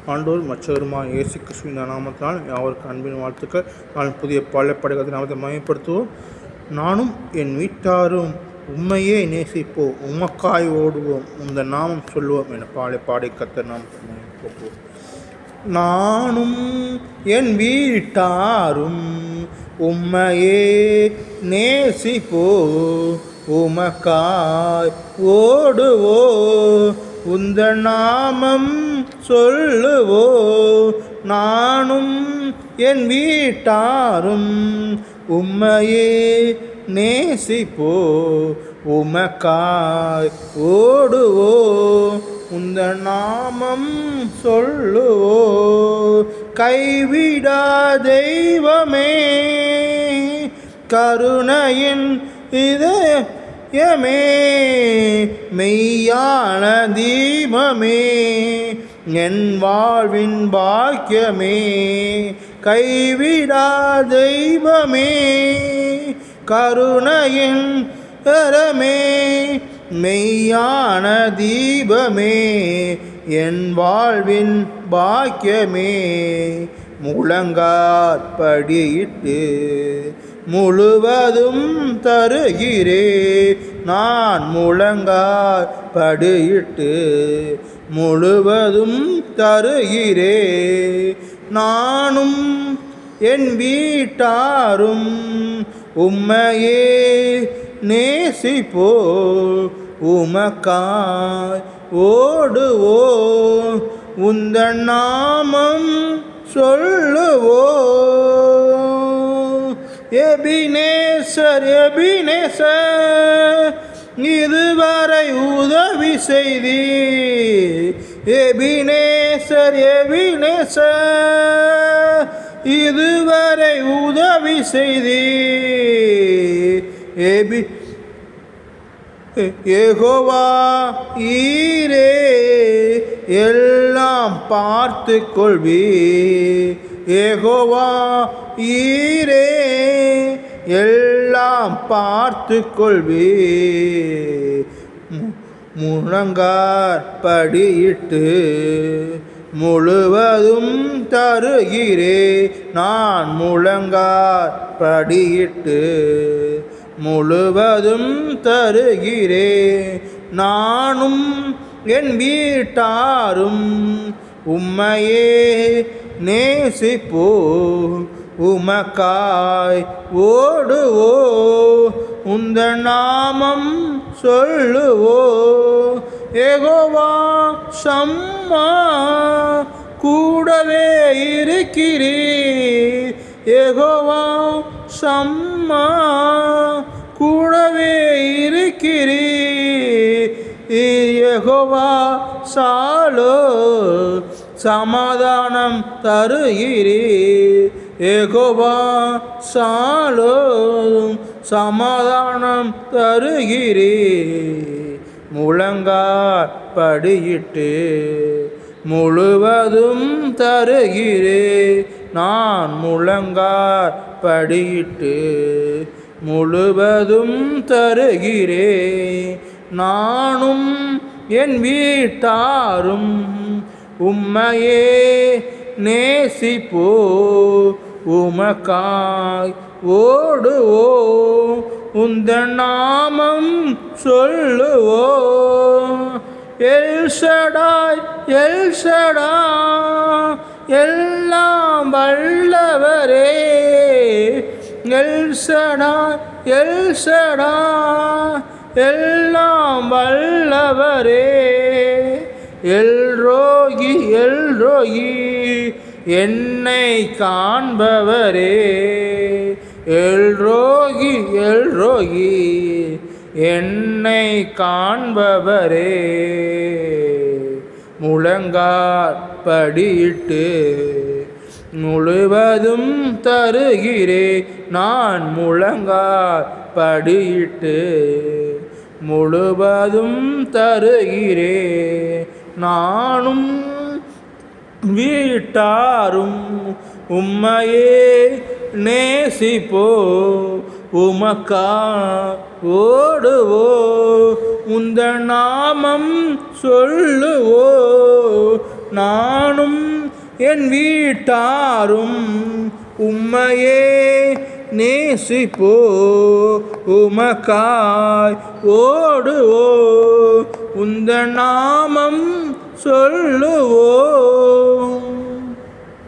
ஆண்டோர் மற்றவருமாய் இயேசு கிறிஸ்துவின் நாமத்தினால் அவருக்கு அன்பின் வாழ்த்துக்கள். நான் புதிய படைக்கத்தை நாமத்தை மயப்படுத்துவோம். நானும் என் வீட்டாரும் உண்மையே நேசிப்போம், உமக்காய் ஓடுவோம், இந்த நாமம் சொல்லுவோம் என பாடி கர்த்தர் நாமத்தை மயப்படுத்துவோம். நானும் என் வீட்டாரும் உம்மையே நேசிப்போ, உமக்காய் ஓடுவோ, உந்த நாமம் சொல்லுவோ. நானும் என் வீட்டாரும் உம்மையே நேசிப்போ, உமக்காய் ஓடுவோ, உந்த நாமம் சொல்லுவோ. கைவிடா தெய்வமே, கருணையின் இதயமே, மெய்யான தீபமே, என் வாழ்வின் பாக்கியமே. கைவிடா தெய்வமே, கருணையின் தரமே, மெய்யான தீபமே, என் வாழ்வின் பாக்கியமே. முழங்காற்படியிட்டு முழுவதும் தருகிறே, நான் முழங்காற்படியிட்டு முழுவதும் தருகிறே. நானும் என் வீட்டாரும் உம்மையே நேசிப்போ, உமக்காய் ஓடுவோ, உந்த நாமம் சொல்லுவோ. எபினேசர் எபினேசர் இதுவரை உதவி செய்தி, எபினேசர் எபினேசர் இதுவரை உதவி செய்தி. யெகோவா ஈரே எல்லாம் பார்த்து கொள்வி, யெகோவா ஈரே எல்லாம் பார்த்து கொள்வி. முழங்காற்படியிட்டு முழுவதும் தருகிறே, நான் முழங்காற்படியிட்டு முழுவதும் தருகிறே. நானும் என் வீட்டாரும் உம்மையே நேசிப்போ, உமக்காய் ஓடுவோ, உந்த நாமம் சொல்லுவோ. யெகோவா சம்மா கூடவே இருக்கிறீர், யெகோவா சம்மா கூடவே இருக்கிறீர். யெகோவா சாலோ சமாதானம் தருகிறீர், யெகோவா சாலோ சமாதானம் தருகிறீர். முழங்காற்படியிட்டு முழுவதும் தருகிறே, நான் முழங்காற்படியிட்டு முழுவதும் தருகிறே. நானும் என் வீட்டாரும் உம்மையே நேசிப்போ, உமக்காய் ஓடுவோ, உந்த நாமம் சொல்லுவோ. எல்ஷடாய் எல்ஷடாய் எல்லாம் வல்லவரே, எல்ஷடாய் எல்ஷடாய் எல்லாம் வல்லவரே. எல்ரோகி எல்ரோகி என்னை காண்பவரே, எல்ரோகி எல்ரோகி என்னை காண்பவரே. முழங்காற்படியிட்டு முழுவதும் தருகிறே, நான் முழங்காற்படியிட்டு முழுவதும் தருகிறே. நானும் வீட்டாரும் உம்மையே நேசிப்போ, உமக்கா ஓடுவோ, உந்த நாமம் சொல்லுவோ. நானும் என் வீட்டாரும் உம்மையே நேசிப்போ உமக்காய் ஓடுவோ உந்த நாமம் சொல்லுவோ.